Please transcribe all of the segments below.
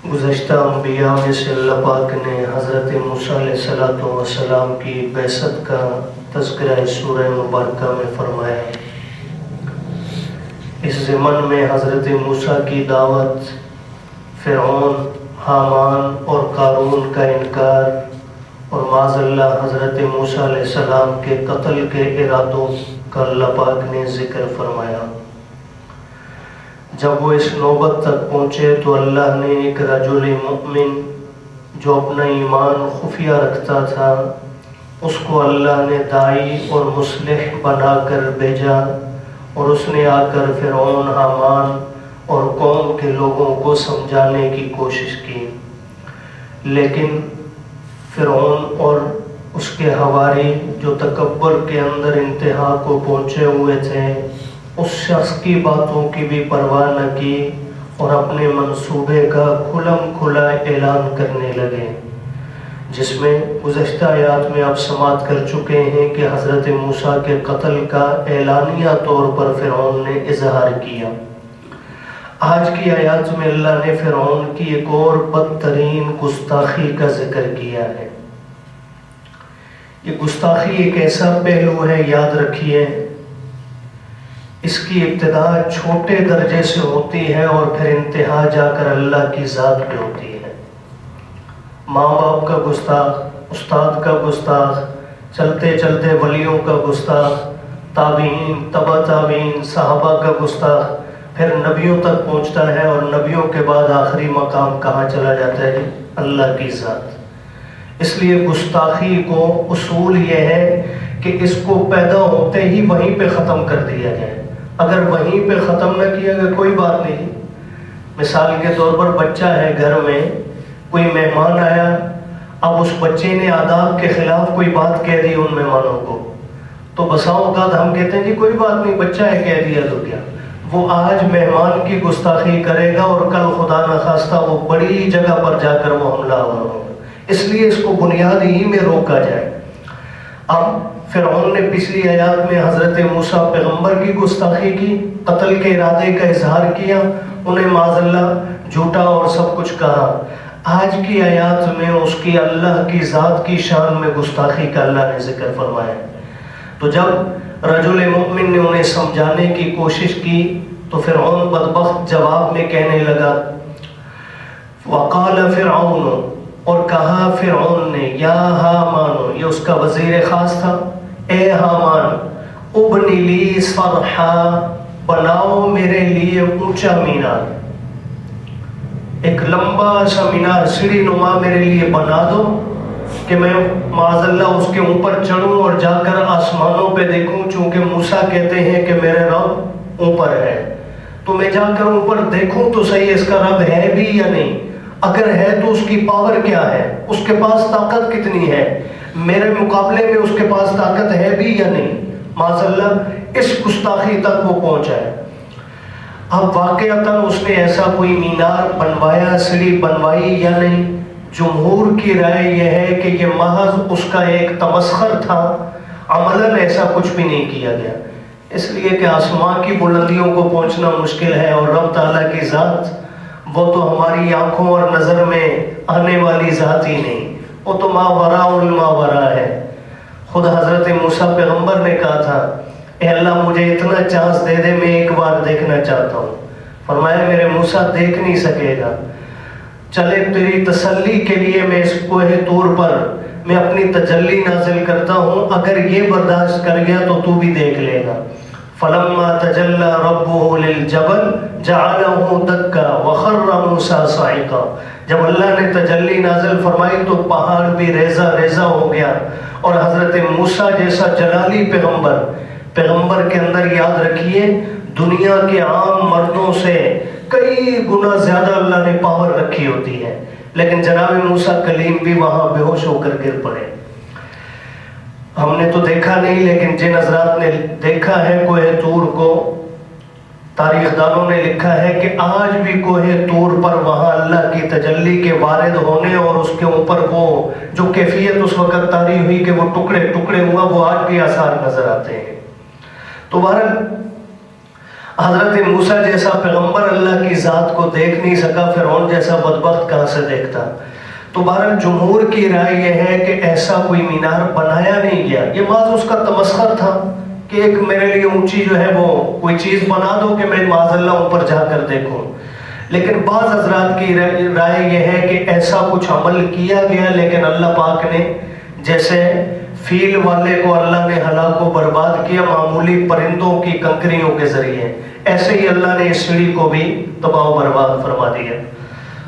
گزشتہ انبیاء میں سے اللہ پاک نے حضرت موسیٰ علیہ السلام کی بعثت کا تذکرہ سورہ مبارکہ میں فرمایا۔ اس ضمن میں حضرت موسیٰ کی دعوت، فرعون، حامان اور قارون کا انکار اور معاذ اللہ حضرت موسیٰ علیہ السلام کے قتل کے ارادوں کا اللہ پاک نے ذکر فرمایا۔ جب وہ اس نوبت تک پہنچے تو اللہ نے ایک رجل مؤمن جو اپنا ایمان خفیہ رکھتا تھا، اس کو اللہ نے داعی اور مصلح بنا کر بھیجا، اور اس نے آ کر فرعون، حامان اور قوم کے لوگوں کو سمجھانے کی کوشش کی، لیکن فرعون اور اس کے حواری جو تکبر کے اندر انتہا کو پہنچے ہوئے تھے، اس شخص کی باتوں کی بھی پرواہ نہ کی اور اپنے منصوبے کا کھلم کھلا اعلان کرنے لگے، جس میں گزشتہ آیات میں آپ سماعت کر چکے ہیں کہ حضرت موسیٰ کے قتل کا اعلانیہ طور پر فرعون نے اظہار کیا۔ آج کی آیات میں اللہ نے فرعون کی ایک اور بدترین گستاخی کا ذکر کیا ہے۔ یہ گستاخی ایک ایسا پہلو ہے، یاد رکھیے، اس کی ابتدا چھوٹے درجے سے ہوتی ہے اور پھر انتہا جا کر اللہ کی ذات پہ ہوتی ہے۔ ماں باپ کا گستاخ، استاد کا گستاخ، چلتے چلتے ولیوں کا گستاخ، تابعین، تبع تابعین، صحابہ کا گستاخ، پھر نبیوں تک پہنچتا ہے، اور نبیوں کے بعد آخری مقام کہاں چلا جاتا ہے؟ اللہ کی ذات۔ اس لیے گستاخی کو اصول یہ ہے کہ اس کو پیدا ہوتے ہی وہیں پہ ختم کر دیا جائے۔ اگر وہیں پہ ختم نہ کیا گیا کوئی بات نہیں۔ مثال کے طور پر بچہ ہے، گھر میں کوئی مہمان آیا، اب اس بچے نے آداب کے خلاف کوئی بات کہہ دی ان مہمانوں کو، تو بسا اوقات ہم کہتے ہیں جی کوئی بات نہیں، بچہ ہے کہہ دیا تو کیا۔ وہ آج مہمان کی گستاخی کرے گا اور کل خدا نخواستہ وہ بڑی جگہ پر جا کر وہ حملہ آور ہوگا۔ اس لیے اس کو بنیاد ہی میں روکا جائے۔ اب فرعون نے پچھلی آیات میں حضرت موسیٰ پیغمبر کی گستاخی کی، قتل کے ارادے کا اظہار کیا، انہیں معاذ اللہ جھوٹا اور سب کچھ کہا۔ آج کی آیات میں اس کی اللہ کی ذات کی شان میں گستاخی کا اللہ نے ذکر فرمایا۔ تو جب رجل مؤمن نے انہیں سمجھانے کی کوشش کی تو فرعون بدبخت جواب میں کہنے لگا، وقال فرعون، اور کہا فرعون نے، یا حامان، یہ اس کا وزیر خاص تھا، اے حامان، ابنی لی صرحا، بناؤ میرے لیے اونچا مینار، ایک لمبا سا مینار سیڑھی نما میرے لیے بنا دو کہ میں معاذ اللہ اس کے اوپر چڑھوں اور جا کر آسمانوں پہ دیکھوں، چونکہ موسیٰ کہتے ہیں کہ میرے رب اوپر ہے، تو میں جا کر اوپر دیکھوں تو صحیح اس کا رب ہے بھی یا نہیں، اگر ہے تو اس کی پاور کیا ہے، اس کے پاس طاقت کتنی ہے، میرے مقابلے میں اس کے پاس طاقت ہے بھی یا نہیں۔ معاذ اللہ اس گستاخی تک وہ پہنچا ہے۔ اب واقعتاً اس نے ایسا کوئی مینار بنوایا، سیڑھی بنوائی یا نہیں؟ جمہور کی رائے یہ ہے کہ یہ محض اس کا ایک تمسخر تھا، عملاً ایسا کچھ بھی نہیں کیا گیا، اس لیے کہ آسمان کی بلندیوں کو پہنچنا مشکل ہے، اور رب تعالیٰ کی ذات وہ تو ہماری آنکھوں اور نظر میں آنے والی ذات ہی نہیں، وہ تو ماوراء الماوراء ہے۔ خود حضرت موسیٰ پیغمبر نے کہا تھا، اے اللہ مجھے اتنا چانس دے دے، میں ایک بار دیکھنا چاہتا ہوں۔ فرمایا میرے موسیٰ دیکھ نہیں سکے گا، چلے تیری تسلی کے لیے میں اس کوہ طور پر میں اپنی تجلی نازل کرتا ہوں، اگر یہ برداشت کر گیا تو تو بھی دیکھ لے گا۔ فلما تجلی ربہ للجبل جعلہ دکا وخر موسیٰ صعقا، جب اللہ نے تجلی نازل فرمائی تو پہاڑ بھی ریزہ ریزہ ہو گیا، اور حضرت موسیٰ جیسا جلالی پیغمبر کے اندر یاد رکھیے دنیا کے عام مردوں سے کئی گنا زیادہ اللہ نے پاور رکھی ہوتی ہے، لیکن جناب موسیٰ کلیم بھی وہاں بے ہوش ہو کر گر پڑے۔ ہم نے تو دیکھا نہیں، لیکن جن حضرات نے دیکھا ہے کوہ طور کو، تاریخ دانوں نے لکھا ہے کہ آج بھی کوہ طور پر وہاں اللہ کی تجلی کے وارد ہونے اور اس کے اوپر وہ جو کیفیت اس وقت طاری ہوئی کہ وہ ٹکڑے ٹکڑے ہوا، وہ آج بھی آثار نظر آتے ہیں۔ تو بہرحال حضرت موسیٰ جیسا پیغمبر اللہ کی ذات کو دیکھ نہیں سکا، فرعون جیسا بدبخت کہاں سے دیکھتا؟ تو بہرحال جمہور کی رائے یہ ہے کہ ایسا کوئی مینار بنایا نہیں گیا، یہ بعض اس کا تمسخر تھا کہ ایک میرے لیے اونچی جو ہے وہ کوئی چیز بنا دو کہ میں معاذ اللہ اوپر جا کر دیکھوں۔ لیکن بعض حضرات کی رائے یہ ہے کہ ایسا کچھ عمل کیا گیا، لیکن اللہ پاک نے جیسے فیل والے کو اللہ نے ہلاک و برباد کیا معمولی پرندوں کی کنکریوں کے ذریعے، ایسے ہی اللہ نے اس سیڑھی کو بھی تباہ و برباد فرما دیا۔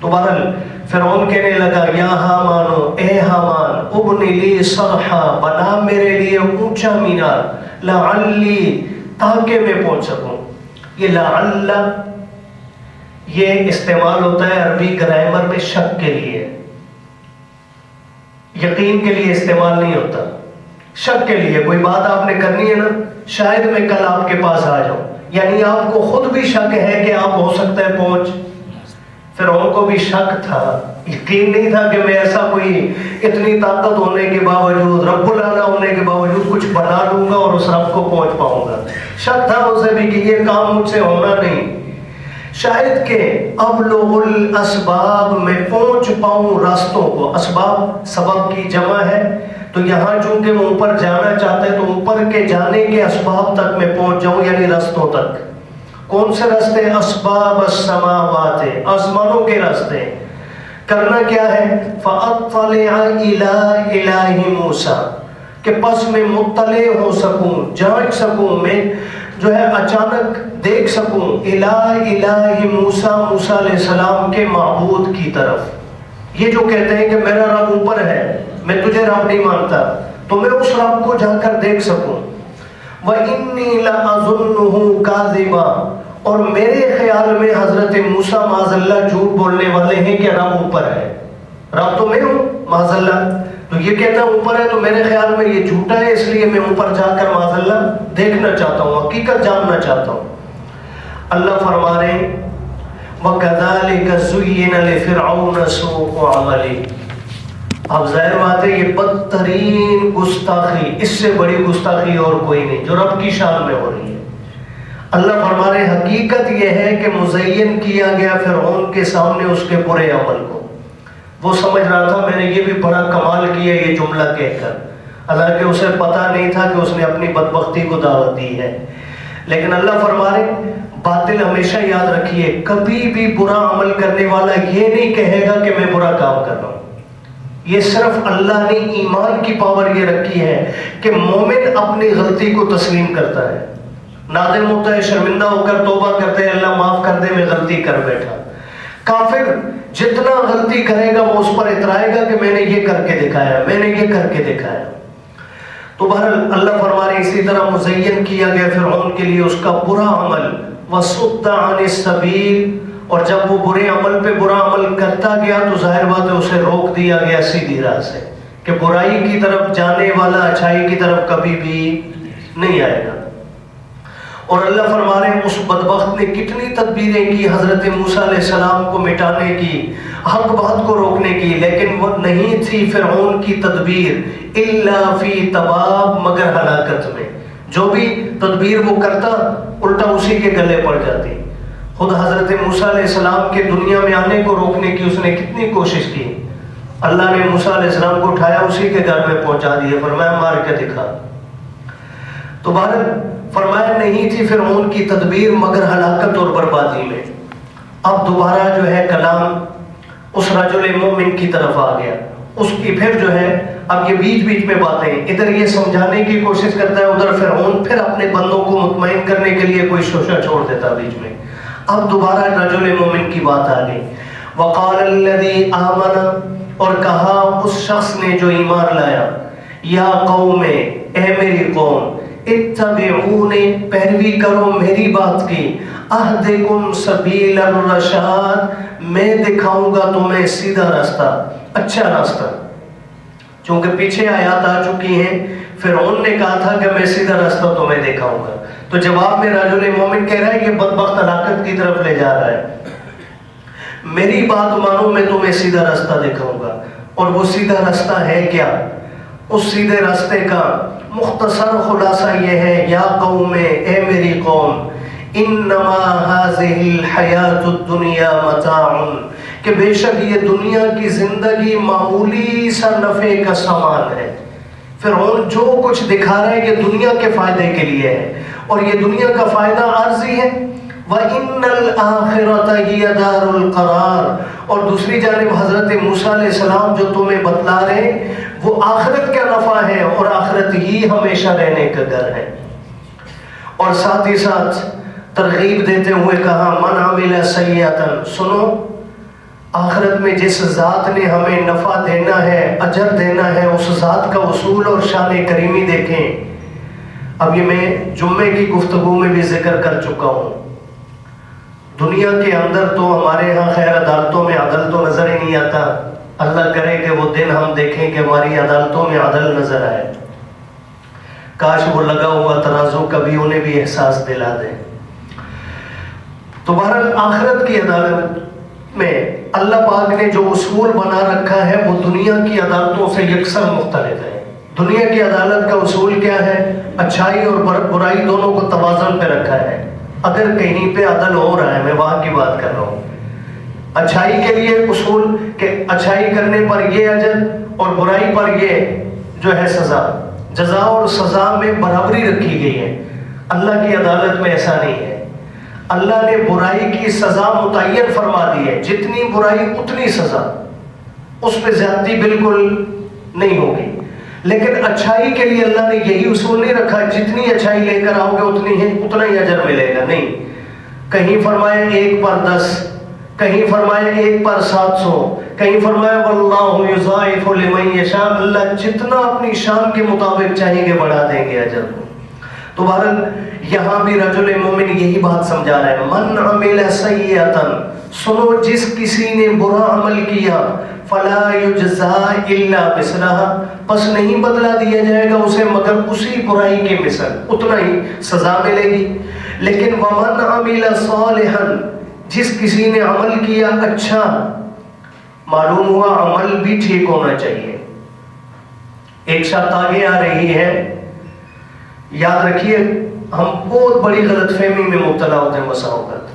تو بہرحال فرعون کہنے لگا یا حامانو، اے حامان، ابن لی صرحا، بنا میرے لیے اونچا مینار، لعلی، تاکہ میں پہنچ سکوں۔ یہ لعل یہ استعمال ہوتا ہے عربی گرامر میں شک کے لیے، یقین کے لیے استعمال نہیں ہوتا، شک کے لیے۔ کوئی بات آپ نے کرنی ہے نا، شاید میں کل آپ کے پاس آ جاؤں، یعنی آپ کو خود بھی شک ہے کہ آپ ہو سکتا ہے پہنچ۔ فرعون کو بھی شک تھا، یقین نہیں تھا کہ میں ایسا کوئی اتنی طاقت ہونے کے باوجود، رب العالی ہونے کے باوجود کچھ بنا لوں گا اور اس رب کو پہنچ پاؤں گا۔ شک تھا اسے بھی کہ یہ کام مجھ سے ہونا نہیں، شاید کہ ابلغ الاسباب، میں پہنچ پاؤں راستوں کو۔ اسباب سبب کی جمع ہے، تو یہاں چونکہ وہ اوپر جانا چاہتے ہیں تو اوپر کے جانے کے اسباب تک میں پہنچ جاؤں، یعنی رستوں تک۔ کون سے راستے؟ اسباب السماوات، آسمانوں کے راستے۔ کرنا کیا ہے؟ فاطلع الی الہ موسیٰ، کہ پس میں مطلع ہو سکوں، جانچ سکوں، میں جو ہے اچانک دیکھ سکوں الہ موسیٰ، موسیٰ علیہ السلام کے معبود کی طرف۔ یہ جو کہتے ہیں کہ میرا رب اوپر ہے، میں تجھے رب نہیں مانتا، تو میں اس رب کو جا کر دیکھ سکوں۔ وَإِنِّي لَأَظُنُّهُ كَاذِبًا، اور میرے خیال میں حضرت موسیٰ معاذ اللہ جھوٹ بولنے والے ہیں کہ رب اوپر ہے، رب تو میں ہوں معاذ اللہ، تو یہ کہتا ہے اوپر ہے، تو میرے خیال میں یہ جھوٹا ہے، اس لیے میں اوپر جا کر معاذ اللہ دیکھنا چاہتا ہوں، حقیقت جاننا چاہتا ہوں۔ اللہ فرما رہے ہیں وَكَذَلِكَ زُيِّنَ لِفِرْعَوْنَ سُوءُ عَمَلِهِ۔ اب ظاہر بات ہے یہ بدترین گستاخی، اس سے بڑی گستاخی اور کوئی نہیں جو رب کی شان میں ہو رہی ہے۔ اللہ فرما رہے حقیقت یہ ہے کہ مزین کیا گیا فرعون کے سامنے اس کے برے عمل کو۔ وہ سمجھ رہا تھا میں نے یہ بھی بڑا کمال کیا یہ جملہ کہہ کر، حالانکہ اسے پتا نہیں تھا کہ اس نے اپنی بدبختی کو دعوت دی ہے۔ لیکن اللہ فرما رہے باطل ہمیشہ یاد رکھیے، کبھی بھی برا عمل کرنے والا یہ نہیں کہے گا کہ میں برا کام کر رہا ہوں۔ یہ صرف اللہ نے ایمان کی پاور یہ رکھی ہے کہ مومن اپنی غلطی کو تسلیم کرتا ہے، نادم ہوتا ہے، شرمندہ ہو کر توبہ کرتے ہیں، اللہ معاف کر دے میں غلطی کر بیٹھا۔ کافر جتنا غلطی کرے گا وہ اس پر اترائے گا کہ میں نے یہ کر کے دکھایا، میں نے یہ کر کے دکھایا۔ تو بہرحال اللہ فرما رہے اسی طرح مزین کیا گیا فرعون کے لیے اس کا برا عمل، وَصُدَّ عَنِ السَّبِيلِ، اور جب وہ برے عمل پہ برا عمل کرتا گیا تو ظاہر بات ہے اسے روک دیا گیا سیدھی راہ سے، کہ برائی کی طرف جانے والا اچھائی کی طرف کبھی بھی نہیں آئے گا۔ اور اللہ فرما رہے ہیں اس بدبخت نے کتنی تدبیریں کی حضرت موسیٰ علیہ السلام کو مٹانے کی، حق بات کو روکنے کی، لیکن وہ نہیں تھی فرعون کی تدبیر الا فی تباب، مگر ہلاکت میں۔ جو بھی تدبیر وہ کرتا الٹا اسی کے گلے پڑ جاتی۔ خود حضرت موسیٰ علیہ السلام کے دنیا میں آنے کو روکنے کی اس نے کتنی کوشش کی، اللہ نے موسیٰ علیہ السلام کو اٹھایا اسی کے گھر میں پہنچا دیا، فرمایا مار کے دکھا۔ تو بہرحال فرمایا نہیں تھی فرعون کی تدبیر مگر ہلاکت اور بربادی میں۔ اب دوبارہ جو ہے کلام اس رجل مومن کی طرف آ گیا، اس کی پھر جو ہے اب یہ بیچ بیچ میں باتیں ادھر یہ سمجھانے کی کوشش کرتا ہے، ادھر فرعون پھر اپنے بندوں کو مطمئن کرنے کے لیے کوئی شوشہ چھوڑ دیتا بیچ میں۔ اب دوبارہ رجل مومن کی بات آ گئی، وقال الذی آمن، اور کہا اس شخص نے جو ایمان لایا، یا قوم، اے میری قوم، اتبعونی، پیروی کرو میری بات کی، اہدکم سبیل الرشاد، میں دکھاؤں گا تمہیں سیدھا راستہ، اچھا راستہ۔ چونکہ پیچھے آیات آ چکی ہیں، فرعون نے کہا تھا کہ میں سیدھا راستہ تمہیں دکھاؤں گا، تو جواب میں رجل مومن کہہ رہا ہے یہ بدبخت ہلاکت کی طرف لے جا رہا ہے، میری بات مانو میں تمہیں سیدھا راستہ دکھاؤں گا۔ اور وہ سیدھا راستہ ہے کیا؟ اس سیدھے راستے کا مختصر خلاصہ یہ ہے، یا قوم، اے میری قوم، انما هذه الحیات الدنیا متاع، کہ بے شک یہ دنیا کی زندگی معمولی سا نفع کا سامان ہے۔ فرعون جو کچھ دکھا رہا ہے یہ دنیا کے فائدے کے لیے ہے، اور یہ دنیا کا فائدہ عارضی ہے۔ وَإِنَّ الْآخِرَةَ هِيَ دَارُ الْقَرَارِ، اور دوسری جانب حضرت موسیٰ علیہ السلام جو تمہیں بتلا رہے وہ آخرت کا نفع ہے، اور آخرت ہی ہمیشہ رہنے کا گھر ہے۔ اور ساتھ ہی ساتھ ترغیب دیتے ہوئے کہا من عمل سیئۃ، سنو آخرت میں جس ذات نے ہمیں نفع دینا ہے، اجر دینا ہے، اس ذات کا اصول اور شان کریمی دیکھیں۔ اب یہ میں جمعے کی گفتگو میں بھی ذکر کر چکا ہوں، دنیا کے اندر تو ہمارے ہاں خیر عدالتوں میں عدل تو نظر ہی نہیں آتا، اللہ کرے کہ وہ دن ہم دیکھیں کہ ہماری عدالتوں میں عدل نظر آئے، کاش وہ لگا ہوا ترازو کبھی انہیں بھی احساس دلا دے۔ تو بہرحال آخرت کی عدالت میں اللہ پاک نے جو اصول بنا رکھا ہے وہ دنیا کی عدالتوں سے یکساں مختلف ہے۔ دنیا کی عدالت کا اصول کیا ہے؟ اچھائی اور برائی دونوں کو توازن پہ رکھا ہے۔ اگر کہیں پہ عدل ہو رہا ہے، میں وہاں کی بات کر رہا ہوں، اچھائی کے لیے اصول کہ اچھائی کرنے پر یہ اجر اور برائی پر یہ جو ہے سزا، جزا اور سزا میں برابری رکھی گئی ہے۔ اللہ کی عدالت میں ایسا نہیں ہے، اللہ نے برائی کی سزا متعین فرما دی ہے، جتنی برائی اتنی سزا، اس پہ زیادتی بالکل نہیں ہوگی۔ لیکن اچھائی کے لیے اللہ نے یہی اصول نہیں رکھا جتنی اچھائی لے کر آؤ گے اتنا ہی اجر ملے گا، نہیں، کہیں فرمایا 1 پر 10، کہیں فرمایا 1 پر 700، کہیں فرمایا واللہ یضاعف لمن یشاء، اللہ جتنا اپنی شان کے مطابق چاہیں گے بڑھا دیں گے اجر کو۔ تو بہرحال یہاں بھی رجل مومن یہی بات سمجھا رہا ہے، من عمل سیئۃ، سنو جس کسی نے برا عمل کیا، فلا یجزا الا مثلھا، پس نہیں بدلہ دیا جائے گا اسے مگر اسی برائی کے مثل، اتنا ہی سزا ملے گی۔ لیکن ومن عمل صالحا، جس کسی نے عمل کیا اچھا، معلوم ہوا عمل بھی ٹھیک ہونا چاہیے۔ ایک شرط آگے آ رہی ہے، یاد رکھیے ہم بہت بڑی غلط فہمی میں مبتلا ہوتے ہیں بسا اوقات۔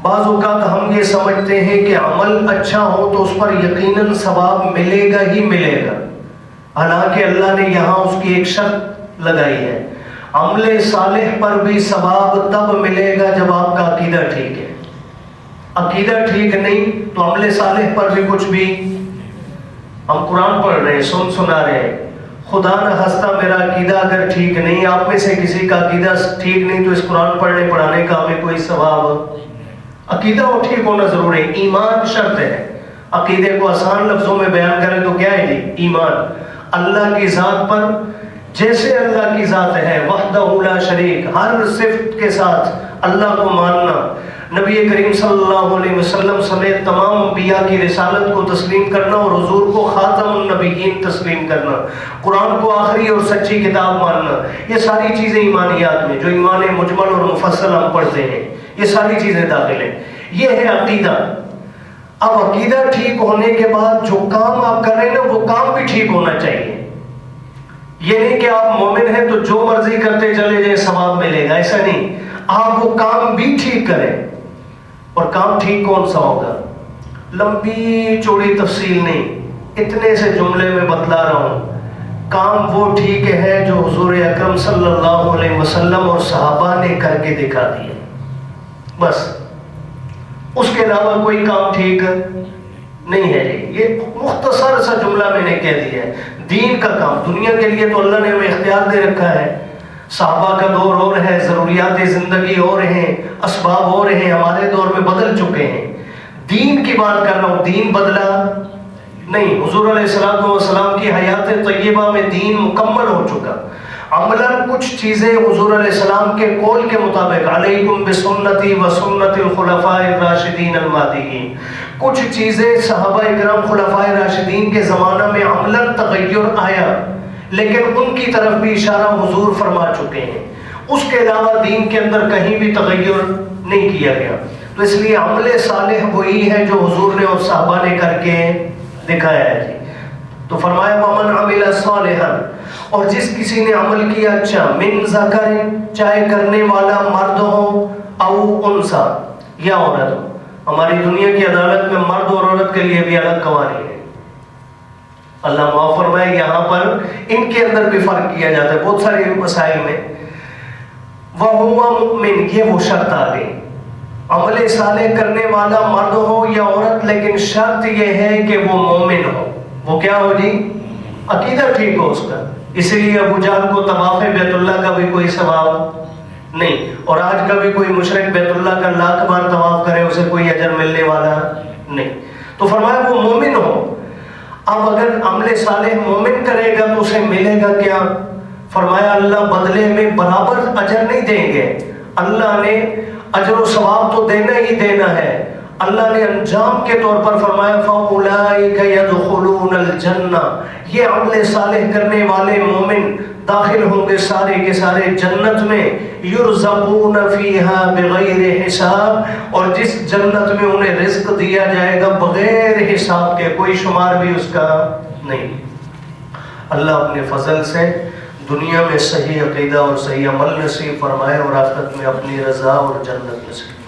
بعض اوقات ہم یہ سمجھتے ہیں کہ عمل اچھا ہو تو اس پر یقیناً ثواب ملے گا ہی ملے گا، حالانکہ اللہ نے یہاں اس کی ایک شرط لگائی ہے، عمل صالح پر بھی ثواب تب ملے گا جب آپ کا عقیدہ ٹھیک ہے۔ عقیدہ ٹھیک نہیں تو عمل صالح پر بھی کچھ بھی، ہم قرآن پڑھ رہے ہیں، سنا رہے ہیں، خدا نہ ہنستا میرا عقیدہ اگر ٹھیک نہیں، آپ میں سے کسی کا عقیدہ ٹھیک نہیں تو اس قرآن پڑھنے پڑھانے کا ہمیں کوئی ثواب، عقیدہ وہ ٹھیک ہونا ضروری ہے، ایمان شرط ہے۔ عقیدے کو آسان لفظوں میں بیان کریں تو کیا ہے جی؟ ایمان، اللہ کی ذات پر جیسے اللہ کی ذات ہے وحدہ لا شریک، ہر صفت کے ساتھ اللہ کو ماننا، نبی کریم صلی اللہ علیہ وسلم سمیت تمام انبیاء کی رسالت کو تسلیم کرنا اور حضور کو خاتم النبیین تسلیم کرنا، قرآن کو آخری اور سچی کتاب ماننا، یہ ساری چیزیں ایمانیات میں جو ایمان مجمل اور مفصل ہم پڑھتے ہیں یہ ساری چیزیں داخل ہیں، یہ ہے عقیدہ۔ اب عقیدہ ٹھیک ہونے کے بعد جو کام آپ کر رہے ہیں نا وہ کام بھی ٹھیک ہونا چاہیے، یہ نہیں کہ آپ مومن ہیں تو جو مرضی کرتے چلے جائیں ثواب ملے گا، ایسا نہیں، آپ وہ کام بھی ٹھیک کریں۔ اور کام ٹھیک کون سا ہوگا؟ لمبی چوڑی تفصیل نہیں، اتنے سے جملے میں بتلا رہا ہوں، کام وہ ٹھیک ہے جو حضور اکرم صلی اللہ علیہ وسلم اور صحابہ نے کر کے دکھا دیا، بس اس کے علاوہ کوئی کام ٹھیک نہیں ہے جی۔ یہ مختصر سا جملہ میں نے کہہ دیا ہے، دین کا کام، دنیا کے لیے تو اللہ نے ہمیں اختیار دے رکھا ہے، صحابہ کا دور اور ہے، ضروریات زندگی اور ہیں، اسباب اور ہیں، ہمارے دور میں بدل چکے ہیں، دین کی بات کر رہا ہوں، دین بدلا نہیں، حضور علیہ الصلوۃ والسلام کی حیات طیبہ میں دین مکمل ہو چکا، عملاً کچھ چیزیں حضور علیہ السلام کے قول کے مطابق علیکم بسنتی و سنت الخلفاء الراشدین المہدیین، کچھ چیزیں صحابہ اکرام خلفائے راشدین کے زمانہ میں عملاً تغیر آیا، لیکن ان کی طرف بھی اشارہ حضور فرما چکے ہیں، اس کے علاوہ دین کے اندر کہیں بھی تغیر نہیں کیا گیا، تو اس لیے عمل صالح وہی ہے جو حضور نے اور صحابہ نے کر کے دکھایا ہے جی۔ تو فرمایا ومن عمل صالحا، اور جس کسی نے عمل کیا اچھا، من ذکر، چاہے کرنے والا مرد ہو او انسا یا عورت ہو. ہماری دنیا کی عدالت میں مرد اور عورت کے لیے بھی الگ قوانین ہے. اللہ معاف فرمائے یہاں پر ان کے اندر بھی فرق کیا جاتا ہے بہت سارے مسائل میں. وَهُوَ مُؤْمِنٌ یہ وہ شرط آ گئی. عمل صالح کرنے والا مرد ہو یا عورت لیکن شرط یہ ہے کہ وہ مومن ہو. وہ کیا ہو جی؟ عقیدہ ٹھیک ہو اس کا. اسی لیے ابو جہل کو طواف بیت اللہ کا بھی کوئی ثواب نہیں, اور آج کا بھی کوئی مشرک بیت اللہ کا لاکھ بار طواف کرے اسے کوئی اجر ملنے والا نہیں. تو فرمایا وہ مومن ہو. اب اگر عمل صالح مومن کرے گا تو اسے ملے گا کیا؟ فرمایا اللہ بدلے میں برابر اجر نہیں دیں گے. اللہ نے اجر و ثواب تو دینا ہی دینا ہے. اللہ نے انجام کے طور پر فرمایا فَأُولَٰئِكَ يَدْخُلُونَ الْجَنَّةَ یہ عمل صالح کرنے والے مومن داخل ہوں گے سارے کے سارے جنت میں. يُرْزَقُونَ فِيهَا بِغَيْرِ حساب اور جس جنت میں انہیں رزق دیا جائے گا بغیر حساب کے, کوئی شمار بھی اس کا نہیں. اللہ اپنے فضل سے دنیا میں صحیح عقیدہ اور صحیح عمل نصیب فرمائے اور آخرت میں اپنی رضا اور جنت نصیب